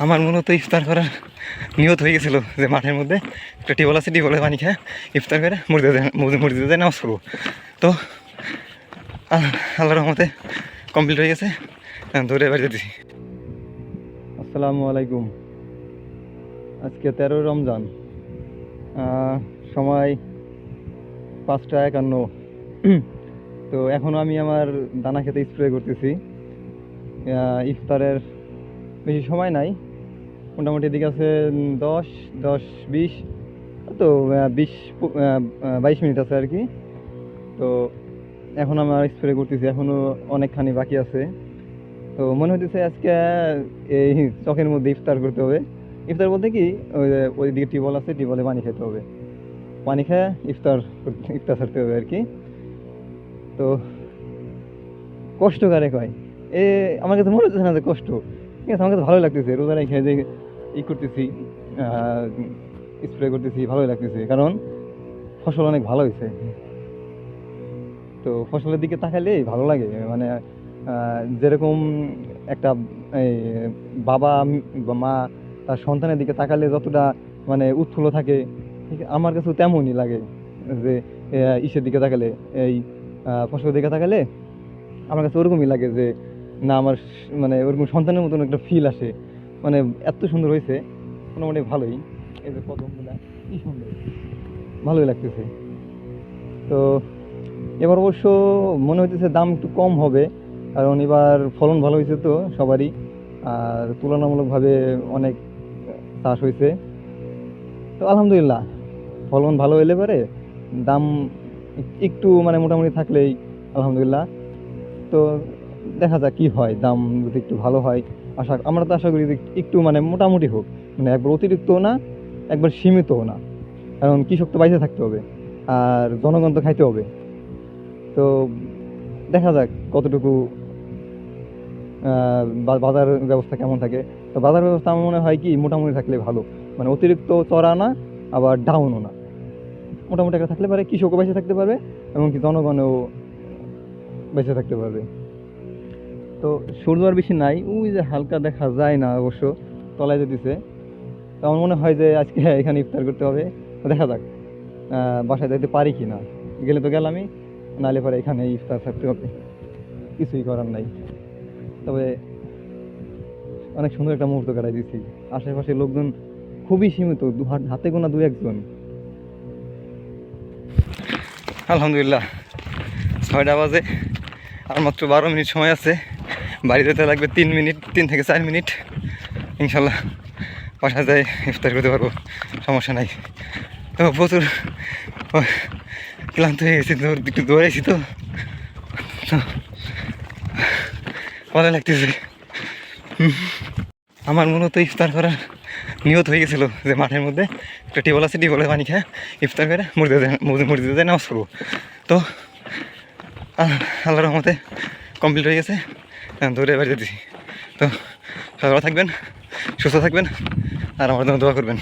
আমার মূলত ইফতার করার নিয়ত হয়ে গেছিলো যে মাঠের মধ্যে একটা টিউবওয়েল আছে, টিউবওয়েলে পানি খেয়ে ইফতার করে মসজিদে নামাজ পড়বো। তো আল্লাহর রহমতে কমপ্লিট হয়ে গেছে, ধরে বাড়িতে দিছি। আসসালামু আলাইকুম। আজকে 13 রমজান, সময় 5:51। তো এখনও আমি আমার দানা খেতে স্প্রে করতেছি। ইফতারের বেশি সময় নাই, মোটামুটি এদিকে আছে 10-20, তো 20-22 মিনিট আছে আর কি। তো এখন আমার স্প্রে করতেছি, এখনও অনেকখানি বাকি আছে। তো মনে হইতেছে আজকে এই চকের মধ্যে ইফতার করতে হবে। ইফতার বলতে কি, ওই দিকে টিউবওয়েল আছে, টিউবওয়েলে পানি খেতে হবে, পানি খেয়ে ইফতার ছাড়তে হবে আর কি। তো কষ্টকারে হয় আমার কাছে মনে হচ্ছে না যে কষ্ট, ঠিক আছে, আমার কাছে ভালোই লাগতেছে। রোজা রেখে যে করতেছি, স্প্রে করতেছি, ভালোই লাগতেছে, কারণ ফসল অনেক ভালো হয়েছে। তো ফসলের দিকে তাকালেই ভালো লাগে, মানে যেরকম একটা বাবা বা মা তার সন্তানের দিকে তাকালে যতটা মানে উৎফুল্ল থাকে, ঠিক আমার কাছেও তেমনই লাগে যে ইসের দিকে তাকালে, এই ফসলের দিকে তাকালে আমার কাছে ওরকমই লাগে যে না, আমার মানে ওরকম সন্তানের মতন একটা ফিল আসে, মানে এত সুন্দর হয়েছে, মোটামুটি ভালোই। এই যে কদমগুলা কি সুন্দর, ভালোই লাগতেছে। তো এবার অবশ্য মনে হইতেছে দাম একটু কম হবে, কারণ এবার ফলন ভালো হয়েছে তো সবারই, আর তুলনামূলকভাবে অনেক চাষ হয়েছে। তো আলহামদুলিল্লাহ, ফলন ভালো হলে পরে দাম একটু মানে মোটামুটি থাকলেই আলহামদুলিল্লাহ। তো দেখা যাক কি হয়, দাম যদি একটু ভালো হয়, আমরা তো আশা করি যে একটু মানে মোটামুটি হোক, মানে একবার অতিরিক্তও না, একবার সীমিতও না, কারণ কৃষক তো বাইরে থাকতে হবে আর জনগণ তো খাইতে হবে। তো দেখা যাক কতটুকু বাজার ব্যবস্থা কেমন থাকে। তো বাজার ব্যবস্থা আমার মনে হয় কি মোটামুটি থাকলে ভালো, মানে অতিরিক্ত চড়া না, আবার ডাউনও না, মোটামুটি একটা থাকলে পারে কৃষকও বেঁচে থাকতে পারবে এবং কি জনগণও বেঁচে থাকতে পারবে। তো সূর্য আর বেশি নাই, ওই যে হালকা দেখা যায় না অবশ্য, তলায় যেতেছে। তো আমার মনে হয় যে আজকে এখানে ইফতার করতে হবে। তো দেখা যাক বাসায় যাইতে পারি কি না, গেলে তো গেলামই, নাহলে পরে এখানে ইফতার থাকতে হবে, কিছুই করার নাই। তবে অনেক সুন্দর একটা মুহূর্ত কাটাই দিচ্ছি, আশেপাশে লোকজন খুবই সীমিত, হাতে গোনা 2-1 জন। আলহামদুলিল্লাহ 6টা বাজে, আর মাত্র 12 মিনিট সময় আছে, বাড়ি যেতে লাগবে 3 থেকে 4 মিনিট। ইনশাল্লাহ বাসায় যাই ইফতার করতে পারবো, সমস্যা নাই। তো প্রচুর ক্লান্ত হয়ে গেছি, একটু দৌড়াইছি, তো ভালো লাগতেছে। আমার মূলত ইফতার করার নিয়ত হয়ে গেছিলো যে মাঠের মধ্যে একটা টিউবওয়েল আছে, টিউবওয়েলে পানি খেয়ে ইফতার করে মসজিদে নামাজ পড়বো। তো আল্লাহর রহমতে কমপ্লিট হয়ে গেছে, ধরে বাড়িতে দিছি। তো সবাই ভালো থাকবেন, সুস্থ থাকবেন, আর আমার জন্য দোয়া করবেন।